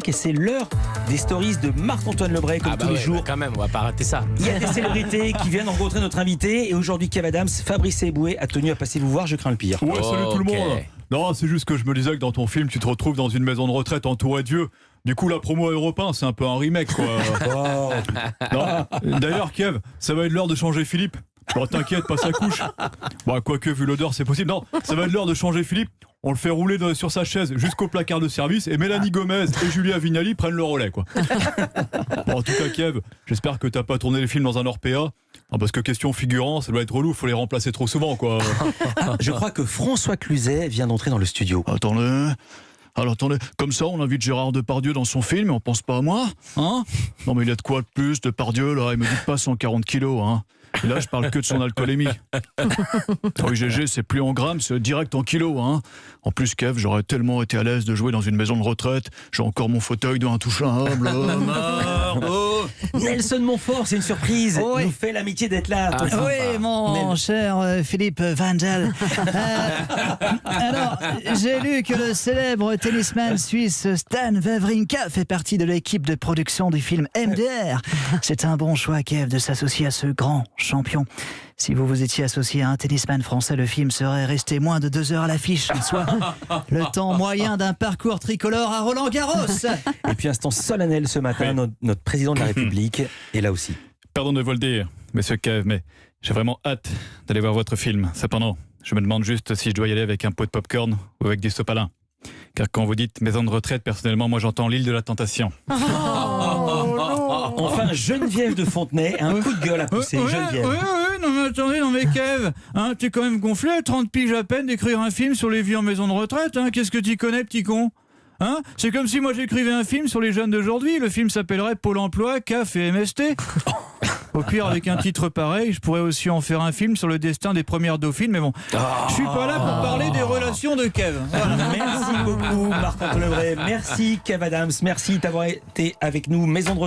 Et c'est l'heure des stories de Marc-Antoine Lebray comme tous les jours. Quand même, on va pas rater ça. Il y a des célébrités qui viennent rencontrer notre invité et aujourd'hui Kev Adams, Fabrice Eboué a tenu à passer vous voir, je crains le pire. Ouais, salut tout le monde. Non, c'est juste que je me disais que dans ton film, tu te retrouves dans une maison de retraite entourée de vieux. Du coup, la promo à Europe 1, c'est un peu un remake, quoi. Non. D'ailleurs, Kev, ça va être l'heure de changer Philippe. Bon, t'inquiète, pas sa couche. Bon, quoique, vu l'odeur, c'est possible. Non, ça va être l'heure de changer Philippe. On le fait rouler sur sa chaise jusqu'au placard de service et Mélanie Gomez et Julia Vignali prennent le relais, quoi. Bon, en tout cas, Kev, j'espère que t'as pas tourné les films dans un Orpea. Parce que question figurant, ça doit être relou, faut les remplacer trop souvent, quoi. Je crois que François Cluzet vient d'entrer dans le studio. Attendez. Alors attendez, comme ça on invite Gérard Depardieu dans son film et on pense pas à moi, hein? Non mais il a de quoi de plus, Depardieu là, il me dit pas 140 kilos, hein? Et là je parle que de son alcoolémie. Oui GG, c'est plus en grammes, c'est direct en kilos, hein? En plus Kev, j'aurais tellement été à l'aise de jouer dans une maison de retraite, j'ai encore mon fauteuil de intouchable. Nelson Montfort, c'est une surprise. Oui. Il nous fait l'amitié d'être là. Oui, mon cher Philippe Vandel. Alors, j'ai lu que le célèbre tennisman suisse Stan Wawrinka fait partie de l'équipe de production du film MDR. C'est un bon choix, Kev, de s'associer à ce grand champion. Si vous vous étiez associé à un tennisman français, le film serait resté moins de 2 heures à l'affiche, soit le temps moyen d'un parcours tricolore à Roland-Garros. Et puis instant solennel ce matin, notre président de la République est là aussi. Pardon de vous le dire, monsieur Kev, mais j'ai vraiment hâte d'aller voir votre film. Cependant, je me demande juste si je dois y aller avec un pot de popcorn ou avec des sopalins. Car quand vous dites maison de retraite, personnellement, moi j'entends l'île de la Tentation. Enfin, Geneviève de Fontenay, un coup de gueule à pousser. Geneviève. Non mais attendez, non mais Kev, hein, t'es quand même gonflé à 30 piges à peine d'écrire un film sur les vieux en maison de retraite, hein, qu'est-ce que t'y connais, petit con? Hein, c'est comme si moi j'écrivais un film sur les jeunes d'aujourd'hui, le film s'appellerait Pôle emploi, CAF et MST. Au pire, avec un titre pareil, je pourrais aussi en faire un film sur le destin des premières dauphines, mais bon, je suis pas là pour parler des relations de Kev. Voilà. Merci beaucoup Marc-Antoine Lebray, merci Kev Adams, merci d'avoir été avec nous. Maison de